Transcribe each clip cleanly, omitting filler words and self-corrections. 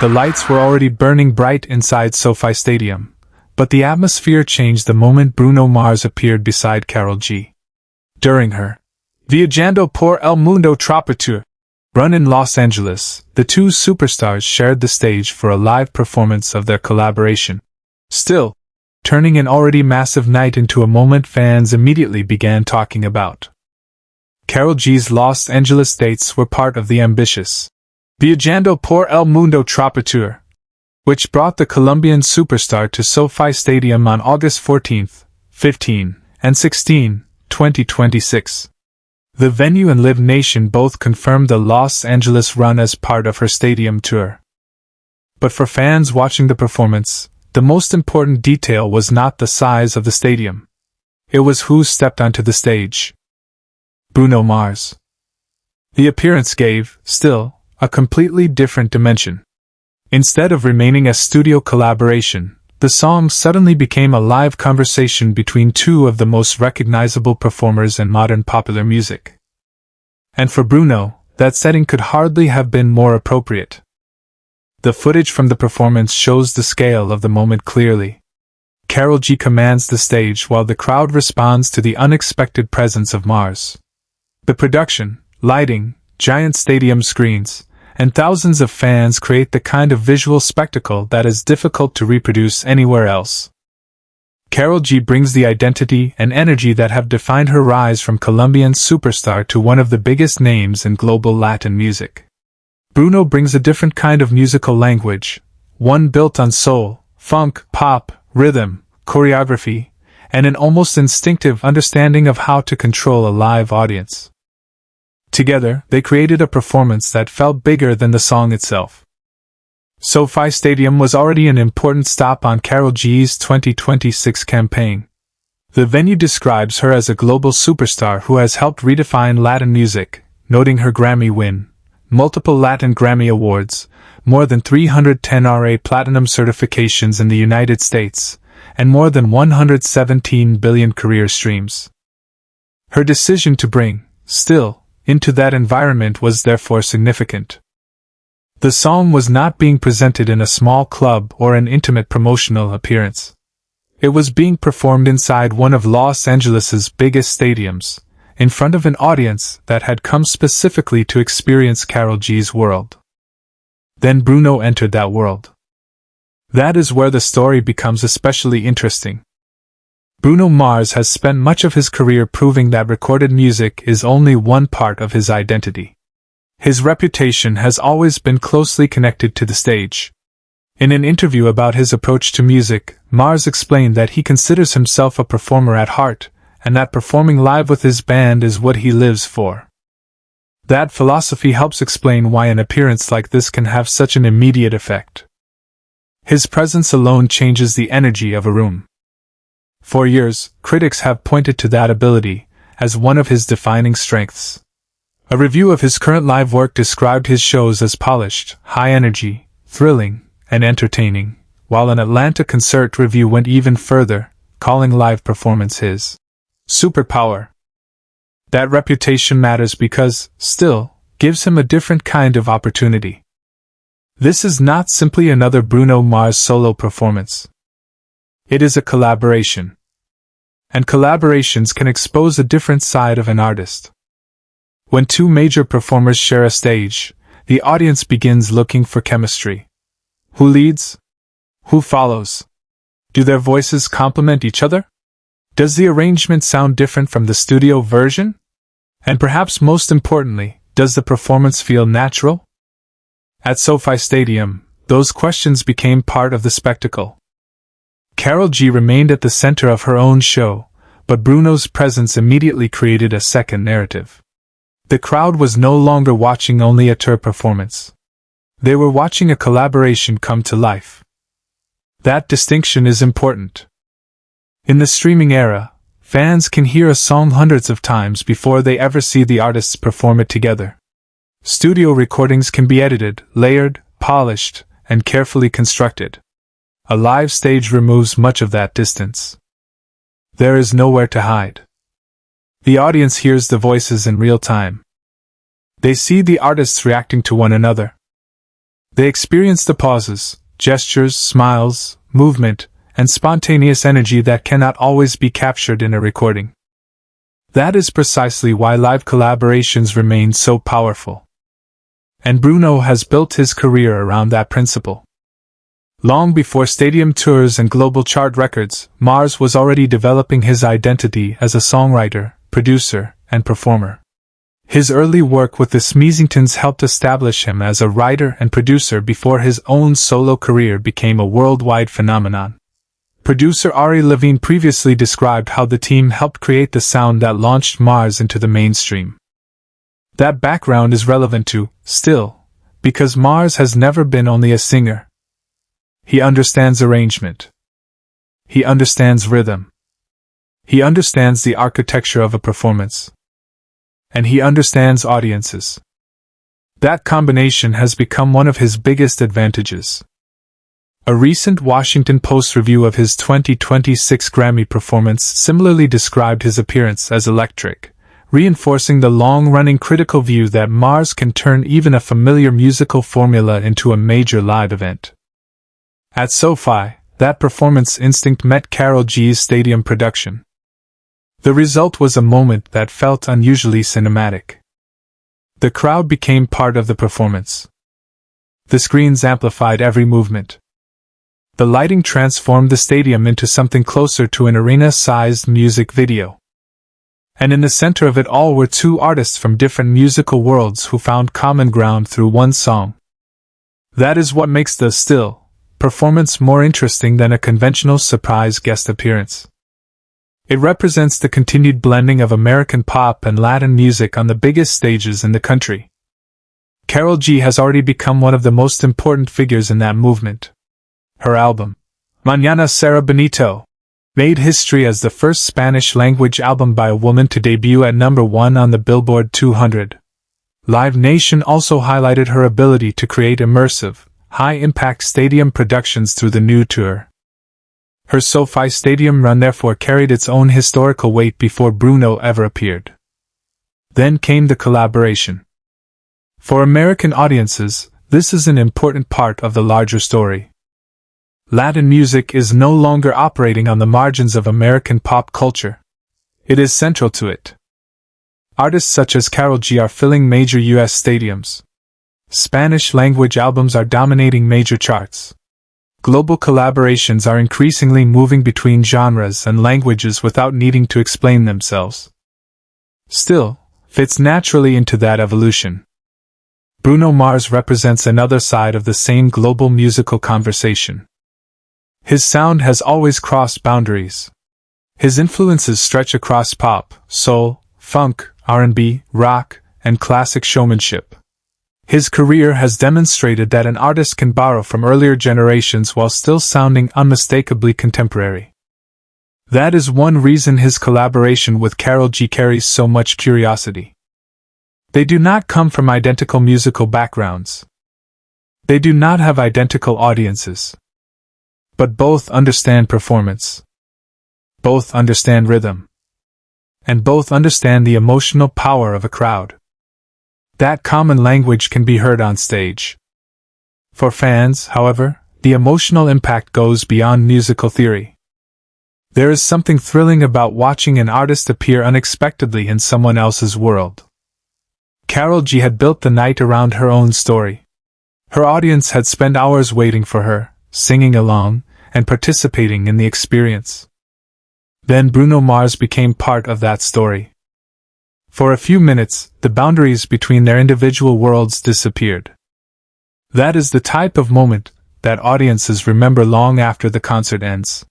The lights were already burning bright inside SoFi Stadium, but the atmosphere changed the moment Bruno Mars appeared beside Karol G. During her Viajando por el Mundo Tropitour run in Los Angeles, the two superstars shared the stage for a live performance of their collaboration. Still, turning an already massive night into a moment fans immediately began talking about. Karol G's Los Angeles dates were part of the ambitious Viajando por el Mundo Tropitour, which brought the Colombian superstar to SoFi Stadium on August 14, 15, and 16, 2026. The venue and Live Nation both confirmed the Los Angeles run as part of her stadium tour. But for fans watching the performance, the most important detail was not the size of the stadium. It was who stepped onto the stage. Bruno Mars. The appearance gave, still, a completely different dimension. Instead of remaining a studio collaboration, the song suddenly became a live conversation between two of the most recognizable performers in modern popular music. And for Bruno, that setting could hardly have been more appropriate. The footage from the performance shows the scale of the moment clearly. Karol G commands the stage while the crowd responds to the unexpected presence of Mars. The production, lighting, giant stadium screens, and thousands of fans create the kind of visual spectacle that is difficult to reproduce anywhere else. Karol G brings the identity and energy that have defined her rise from Colombian superstar to one of the biggest names in global Latin music. Bruno brings a different kind of musical language, one built on soul, funk, pop, rhythm, choreography, and an almost instinctive understanding of how to control a live audience. Together, they created a performance that felt bigger than the song itself. SoFi Stadium was already an important stop on Karol G's 2026 campaign. The venue describes her as a global superstar who has helped redefine Latin music, noting her Grammy win, multiple Latin Grammy Awards, more than 310 RA Platinum certifications in the United States, and more than 117 billion career streams. Her decision to bring, still, into that environment was therefore significant. The song was not being presented in a small club or an intimate promotional appearance. It was being performed inside one of Los Angeles's biggest stadiums, in front of an audience that had come specifically to experience Karol G's world. Then Bruno entered that world. That is where the story becomes especially interesting. Bruno Mars has spent much of his career proving that recorded music is only one part of his identity. His reputation has always been closely connected to the stage. In an interview about his approach to music, Mars explained that he considers himself a performer at heart, and that performing live with his band is what he lives for. That philosophy helps explain why an appearance like this can have such an immediate effect. His presence alone changes the energy of a room. For years, critics have pointed to that ability as one of his defining strengths. A review of his current live work described his shows as polished, high-energy, thrilling, and entertaining, while an Atlanta concert review went even further, calling live performance his superpower. That reputation matters because, still, gives him a different kind of opportunity. This is not simply another Bruno Mars solo performance. It is a collaboration. And collaborations can expose a different side of an artist. When two major performers share a stage, the audience begins looking for chemistry. Who leads? Who follows? Do their voices complement each other? Does the arrangement sound different from the studio version? And perhaps most importantly, does the performance feel natural? At SoFi Stadium, those questions became part of the spectacle. Karol G remained at the center of her own show, but Bruno's presence immediately created a second narrative. The crowd was no longer watching only a tour performance. They were watching a collaboration come to life. That distinction is important. In the streaming era, fans can hear a song hundreds of times before they ever see the artists perform it together. Studio recordings can be edited, layered, polished, and carefully constructed. A live stage removes much of that distance. There is nowhere to hide. The audience hears the voices in real time. They see the artists reacting to one another. They experienced the pauses, gestures, smiles, movement, and spontaneous energy that cannot always be captured in a recording. That is precisely why live collaborations remain so powerful. And Bruno has built his career around that principle. Long before stadium tours and global chart records, Mars was already developing his identity as a songwriter, producer, and performer. His early work with the Smeezingtons helped establish him as a writer and producer before his own solo career became a worldwide phenomenon. Producer Ari Levine previously described how the team helped create the sound that launched Mars into the mainstream. That background is relevant to, still, because Mars has never been only a singer. He understands arrangement. He understands rhythm. He understands the architecture of a performance. And he understands audiences. That combination has become one of his biggest advantages. A recent Washington Post review of his 2026 Grammy performance similarly described his appearance as electric, reinforcing the long-running critical view that Mars can turn even a familiar musical formula into a major live event. At SoFi, that performance instinct met Karol G's Stadium production. The result was a moment that felt unusually cinematic. The crowd became part of the performance. The screens amplified every movement. The lighting transformed the stadium into something closer to an arena-sized music video. And in the center of it all were two artists from different musical worlds who found common ground through one song. That is what makes the still performance more interesting than a conventional surprise guest appearance. It represents the continued blending of American pop and Latin music on the biggest stages in the country. Karol G has already become one of the most important figures in that movement. Her album, Mañana Será Bonito, made history as the first Spanish-language album by a woman to debut at #1 on the Billboard 200. Live Nation also highlighted her ability to create immersive, high-impact stadium productions through the new tour. Her SoFi Stadium run therefore carried its own historical weight before Bruno ever appeared. Then came the collaboration. For American audiences, this is an important part of the larger story. Latin music is no longer operating on the margins of American pop culture. It is central to it. Artists such as Karol G are filling major U.S. stadiums. Spanish-language albums are dominating major charts. Global collaborations are increasingly moving between genres and languages without needing to explain themselves. Still, fits naturally into that evolution. Bruno Mars represents another side of the same global musical conversation. His sound has always crossed boundaries. His influences stretch across pop, soul, funk, R&B, rock, and classic showmanship. His career has demonstrated that an artist can borrow from earlier generations while still sounding unmistakably contemporary. That is one reason his collaboration with Karol G carries so much curiosity. They do not come from identical musical backgrounds. They do not have identical audiences. But both understand performance. Both understand rhythm. And both understand the emotional power of a crowd. That common language can be heard on stage. For fans, however, the emotional impact goes beyond musical theory. There is something thrilling about watching an artist appear unexpectedly in someone else's world. Karol G had built the night around her own story. Her audience had spent hours waiting for her, singing along, and participating in the experience. Then Bruno Mars became part of that story. For a few minutes, the boundaries between their individual worlds disappeared. That is the type of moment that audiences remember long after the concert ends.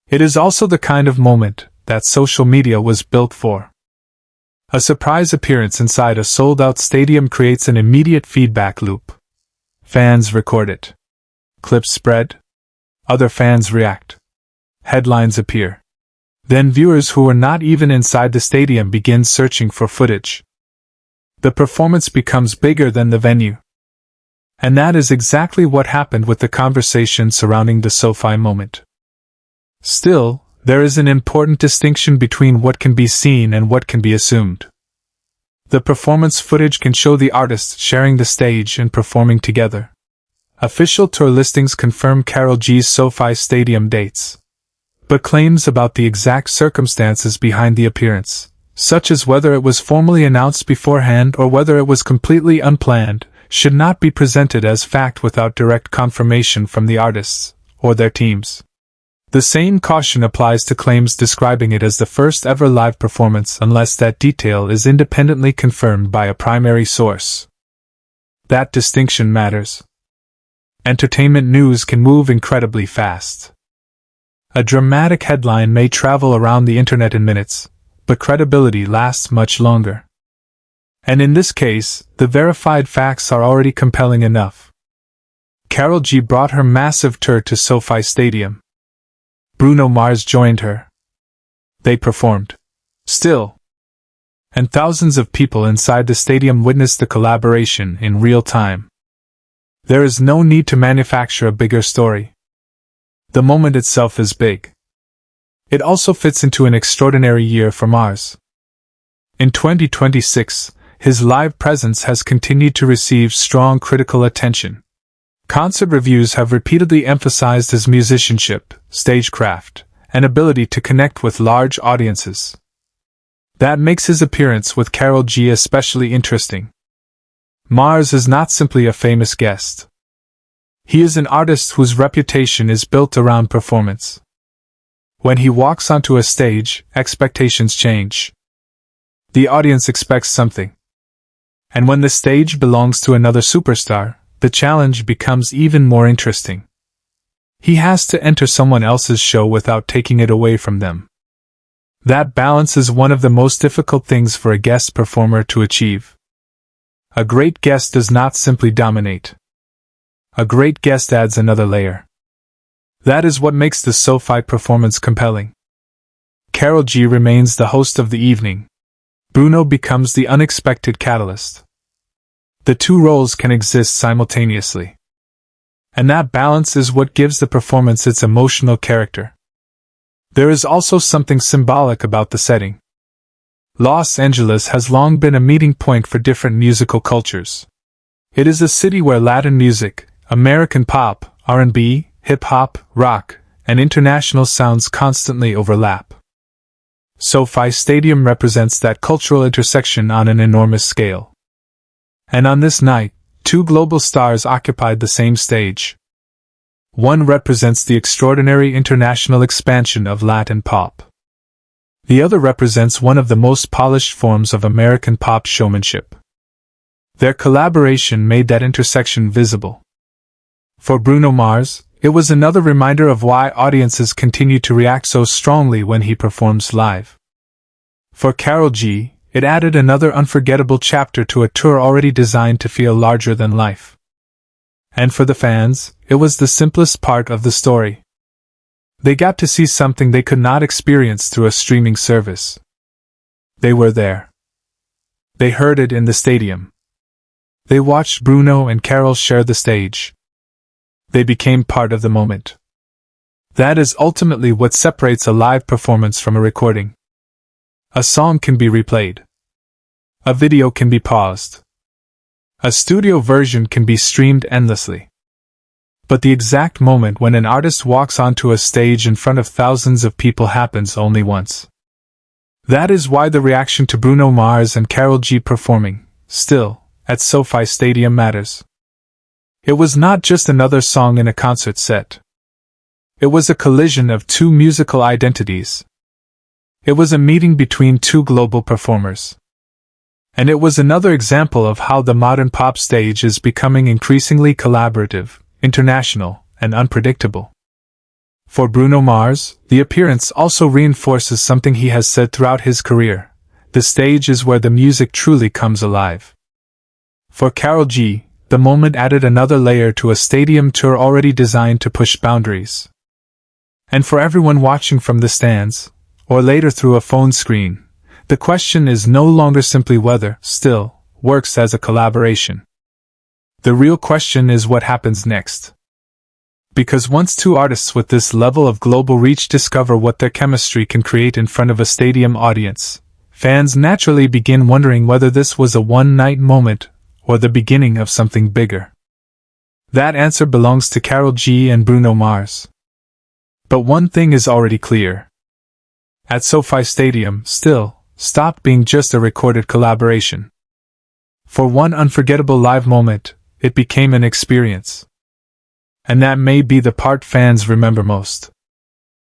It is also the kind of moment that social media was built for. A surprise appearance inside a sold-out stadium creates an immediate feedback loop. Fans record it. Clips spread. Other fans react. Headlines appear. Then viewers who were not even inside the stadium begin searching for footage. The performance becomes bigger than the venue. And that is exactly what happened with the conversation surrounding the SoFi moment. Still, there is an important distinction between what can be seen and what can be assumed. The performance footage can show the artists sharing the stage and performing together. Official tour listings confirm Karol G's SoFi Stadium dates, but claims about the exact circumstances behind the appearance, such as whether it was formally announced beforehand or whether it was completely unplanned, should not be presented as fact without direct confirmation from the artists or their teams. The same caution applies to claims describing it as the first ever live performance unless that detail is independently confirmed by a primary source. That distinction matters. Entertainment news can move incredibly fast. A dramatic headline may travel around the internet in minutes, but credibility lasts much longer. And in this case, the verified facts are already compelling enough. Karol G brought her massive tour to SoFi Stadium. Bruno Mars joined her. They performed. Still. And thousands of people inside the stadium witnessed the collaboration in real time. There is no need to manufacture a bigger story. The moment itself is big. It also fits into an extraordinary year for Mars. In 2026, his live presence has continued to receive strong critical attention. Concert reviews have repeatedly emphasized his musicianship, stagecraft, and ability to connect with large audiences. That makes his appearance with Karol G especially interesting. Mars is not simply a famous guest. He is an artist whose reputation is built around performance. When he walks onto a stage, expectations change. The audience expects something. And when the stage belongs to another superstar, the challenge becomes even more interesting. He has to enter someone else's show without taking it away from them. That balance is one of the most difficult things for a guest performer to achieve. A great guest does not simply dominate. A great guest adds another layer. That is what makes the SoFi performance compelling. Karol G remains the host of the evening. Bruno becomes the unexpected catalyst. The two roles can exist simultaneously. And that balance is what gives the performance its emotional character. There is also something symbolic about the setting. Los Angeles has long been a meeting point for different musical cultures. It is a city where Latin music, American pop, R&B, hip-hop, rock, and international sounds constantly overlap. SoFi Stadium represents that cultural intersection on an enormous scale. And on this night, two global stars occupied the same stage. One represents the extraordinary international expansion of Latin pop. The other represents one of the most polished forms of American pop showmanship. Their collaboration made that intersection visible. For Bruno Mars, it was another reminder of why audiences continue to react so strongly when he performs live. For Karol G, it added another unforgettable chapter to a tour already designed to feel larger than life. And for the fans, it was the simplest part of the story. They got to see something they could not experience through a streaming service. They were there. They heard it in the stadium. They watched Bruno and Karol share the stage. They became part of the moment. That is ultimately what separates a live performance from a recording. A song can be replayed. A video can be paused. A studio version can be streamed endlessly. But the exact moment when an artist walks onto a stage in front of thousands of people happens only once. That is why the reaction to Bruno Mars and Karol G performing, still, at SoFi Stadium matters. It was not just another song in a concert set. It was a collision of two musical identities. It was a meeting between two global performers. And it was another example of how the modern pop stage is becoming increasingly collaborative, international, and unpredictable. For Bruno Mars, the appearance also reinforces something he has said throughout his career: the stage is where the music truly comes alive. For Karol G, the moment added another layer to a stadium tour already designed to push boundaries. And for everyone watching from the stands, or later through a phone screen, the question is no longer simply whether, still, works as a collaboration. The real question is what happens next. Because once two artists with this level of global reach discover what their chemistry can create in front of a stadium audience, fans naturally begin wondering whether this was a one-night moment or the beginning of something bigger. That answer belongs to Karol G and Bruno Mars. But one thing is already clear. At SoFi Stadium, still, stopped being just a recorded collaboration. For one unforgettable live moment, it became an experience. And that may be the part fans remember most.